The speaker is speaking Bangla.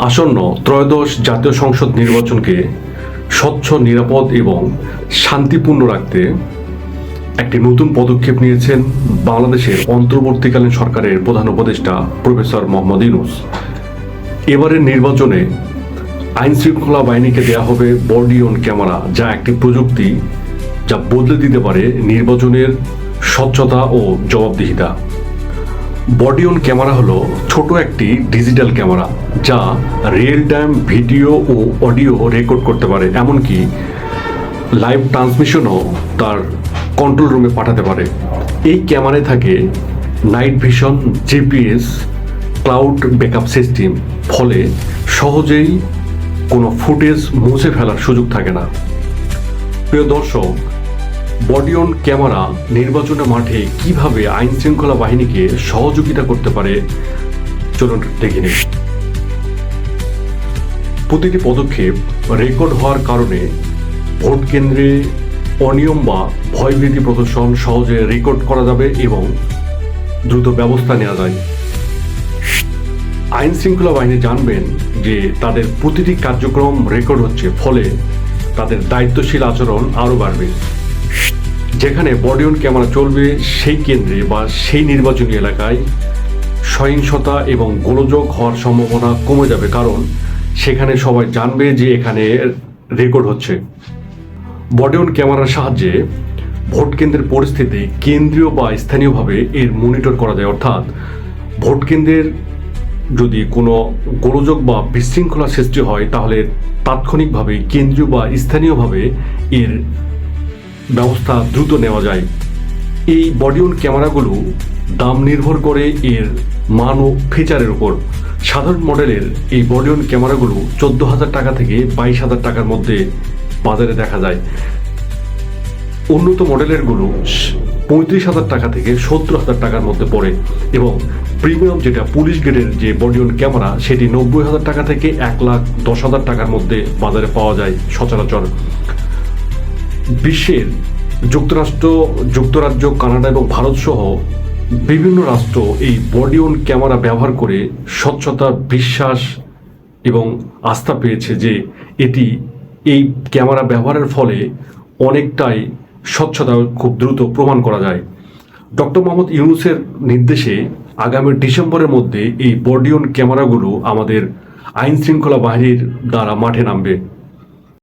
আসন্ন ত্রয়োদশ জাতীয় সংসদ নির্বাচনকে স্বচ্ছ, নিরাপদ এবং শান্তিপূর্ণ রাখতে একটি নতুন পদক্ষেপ নিয়েছেন বাংলাদেশের অন্তর্বর্তীকালীন সরকারের প্রধান উপদেষ্টা প্রফেসর মোহাম্মদ ইউনূস। এবারের নির্বাচনে আইন শৃঙ্খলা বাহিনীকে দেয়া হবে বডি অন ক্যামেরা, যা একটি প্রযুক্তি যা বদলে দিতে পারে নির্বাচনের স্বচ্ছতা ও জবাবদিহিতা। বডি অন ক্যামেরা হলো ছোট একটি ডিজিটাল ক্যামেরা যা রিয়েল টাইম ভিডিও ও অডিও রেকর্ড করতে পারে, এমনকি লাইভ ট্রান্সমিশনও তার কন্ট্রোল রুমে পাঠাতে পারে। এই ক্যামেরায় থাকে night vision, GPS, cloud backup system, ফলে সহজেই কোনো ফুটেজ মুছে ফেলার সুযোগ থাকে না। প্রিয় দর্শক, বডি অন ক্যামেরা নির্বাচনের মাঠে কিভাবে আইন শৃঙ্খলা বাহিনীকে সহযোগিতা করতে পারে চলুন দেখে নিন। প্রতিটি পদক্ষেপ রেকর্ড হওয়ার কারণে ভোট কেন্দ্রে অনিয়ম বা ভয়ভীতি প্রদর্শন সহজে রেকর্ড করা যাবে এবং দ্রুত ব্যবস্থা নেওয়া যায়। আইন শৃঙ্খলা বাহিনী জানবেন যে তাদের প্রতিটি কার্যক্রম রেকর্ড হচ্ছে, ফলে তাদের দায়িত্বশীল আচরণ আরও বাড়বে। যেখানে বডি অন ক্যামেরা চলবে সেই কেন্দ্রে বা সেই নির্বাচনী এলাকায় সহিংসতা এবং গোলযোগ হওয়ার সম্ভাবনা কমে যাবে, কারণ সেখানে সবাই জানবে যে এখানে রেকর্ড হচ্ছে। বডি অন ক্যামেরার সাহায্যে ভোট কেন্দ্রের পরিস্থিতি কেন্দ্রীয় বা স্থানীয়ভাবে এর মনিটর করা যায়, অর্থাৎ ভোট কেন্দ্রের যদি কোনো গোলযোগ বা বিশৃঙ্খলা সৃষ্টি হয় তাহলে তাৎক্ষণিকভাবে কেন্দ্রীয় বা স্থানীয়ভাবে এর ব্যবস্থা দ্রুত নেওয়া যায়। এই বডি অন ক্যামেরাগুলো দাম নির্ভর করে এর মান ও ফিচারের উপর। সাধারণ মডেলের এই বডি অন ক্যামেরাগুলো 14,000 টাকা থেকে 22,000 টাকার মধ্যে বাজারে দেখা যায়। উন্নত মডেলেরগুলো 35,000 টাকা থেকে 70,000 টাকার মধ্যে পড়ে এবং প্রিমিয়াম যেটা পুলিশ গ্রেডের যে বডি অন ক্যামেরা সেটি 90,000 টাকা থেকে 1,10,000 টাকার মধ্যে বাজারে পাওয়া যায় সচরাচর। বিশ্বের যুক্তরাজ্য, কানাডা এবং ভারত সহ বিভিন্ন রাষ্ট্র এই বডি অন ক্যামেরা ব্যবহার করে স্বচ্ছতা, বিশ্বাস এবং আস্থা পেয়েছে যে এই ক্যামেরা ব্যবহারের ফলে অনেকটাই স্বচ্ছতা খুব দ্রুত প্রমাণ করা যায়। ডক্টর মোহাম্মদ ইউনূসের নির্দেশে আগামী ডিসেম্বরের মধ্যে এই বডি অন ক্যামেরাগুলো আমাদের আইন শৃঙ্খলা বাহিনীর দ্বারা মাঠে নামবে।